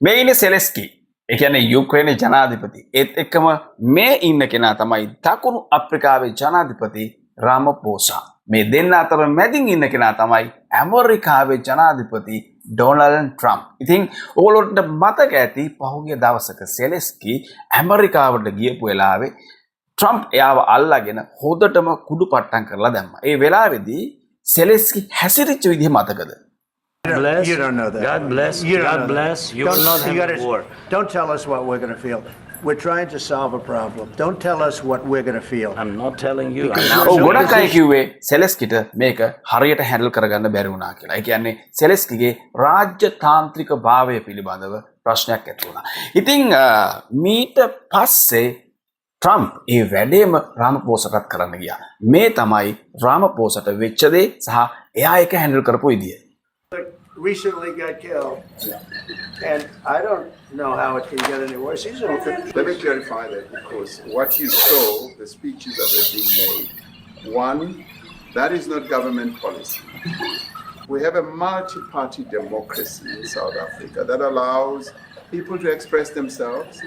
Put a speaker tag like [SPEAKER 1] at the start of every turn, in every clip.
[SPEAKER 1] මේ ඉන්නේ සෙලෙස්කි. ඒ කියන්නේ යුක්‍රේනයේ ජනාධිපති. ඒත් එක්කම මේ ඉන්න කෙනා තමයි දකුණු අප්‍රිකාවේ ජනාධිපති රාමපෝසා. මේ දෙන්න අතර මැදින් ඉන්න කෙනා තමයි ඇමරිකාවේ ජනාධිපති ඩොනල්ඩ් ට්‍රම්ප්. ඉතින් ඕගොල්ලන්ට මතක ඇති පහුගිය දවසක සෙලෙස්කි ඇමරිකාවට ගියපු වෙලාවේ ට්‍රම්ප් එයාව අල්ලාගෙන හොදටම කුඩු පට්ටම් කරලා දැම්මා. ඒ වෙලාවේදී සෙලෙස්කි හැසිරිච්ච විදිහ මතකද?
[SPEAKER 2] Bless. You don't know that.
[SPEAKER 3] God bless.
[SPEAKER 2] You don't
[SPEAKER 3] God
[SPEAKER 2] know
[SPEAKER 3] bless.
[SPEAKER 2] that.
[SPEAKER 3] You will not
[SPEAKER 2] you
[SPEAKER 3] have a war.
[SPEAKER 2] Don't tell us what we're going to feel. We're trying to solve a problem. Don't tell us what we're going to feel.
[SPEAKER 3] I'm not telling you.
[SPEAKER 1] ඔව් ගොඩක් අය කිව්වේ සෙලෙස්කිට මේක හරියට handle කරගන්න බැරි වුණා කියලා. ඒ කියන්නේ සෙලෙස්කිගේ රාජ්‍යතාන්ත්‍රික භාවය පිළිබඳව ප්‍රශ්නයක් ඇති වුණා. ඉතින් මීට පස්සේ ට්‍රම්ප් ඒ වැඩේම රාමපෝසටත් කරන්න ගියා. මේ තමයි රාමපෝසට වෙච්ච දේ සහ එයා ඒක හැන්ඩල් කරපු විදිය.
[SPEAKER 2] Recently got killed, and I don't know how it can get any worse. He's
[SPEAKER 4] Let me clarify that, because what you saw, the speeches that have been made, one, that is not government policy. We have a multi-party democracy in South Africa that allows people to express themselves,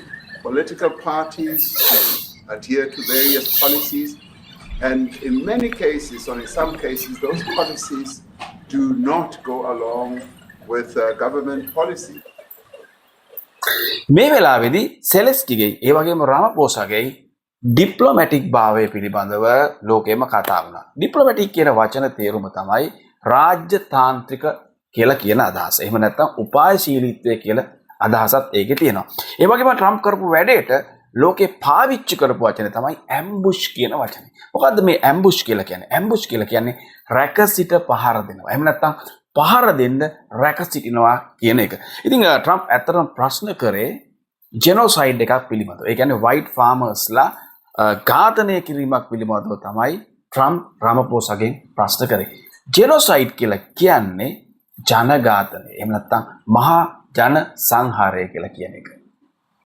[SPEAKER 4] political parties to adhere to various policies, and in many cases, or in some cases, those policies do not go along with government policy.
[SPEAKER 1] මේ වෙලාවේදී සෙලෙස්කිගේ ඒ වගේම රාමපෝසාගේ diplomatic භාවය පිළිබඳව ලෝකෙම කතා වුණා. Diplomatic කියන වචන තේරුම තමයි රාජ්‍යතාන්ත්‍රික කියලා කියන අදහස. එහෙම නැත්නම් උපායශීලීත්වය කියලා අදහසත් ඒකේ තියෙනවා. ඒ වගේම ට්‍රම්ප් කරපු වැඩේට ලෝකේ පාවිච්චි කරපු වචනේ තමයි ඇම්බුෂ් කියන වචනේ. මොකද්ද මේ ඇම්බුෂ් කියලා කියන්නේ? ඇම්බුෂ් කියලා කියන්නේ රැකසිට පහර දෙනවා. එහෙම නැත්නම් පහර දෙන්න රැක සිටිනවා කියන එක. ඉතින් ට්‍රම්ප් ඇත්තටම ප්‍රශ්න කරේ ජෙනොසයිඩ් එකක් පිළිබඳව. ඒ කියන්නේ වයිට් ෆාමර්ස්ලා ඝාතනය කිරීමක් පිළිබඳව තමයි ට්‍රම්ප් රාමපෝසාගෙන් ප්‍රශ්න කරේ. ජෙනොසයිඩ් කියලා කියන්නේ ජනඝාතනය. එහෙම නැත්නම් මහා ජන සංහාරය කියලා කියන එක.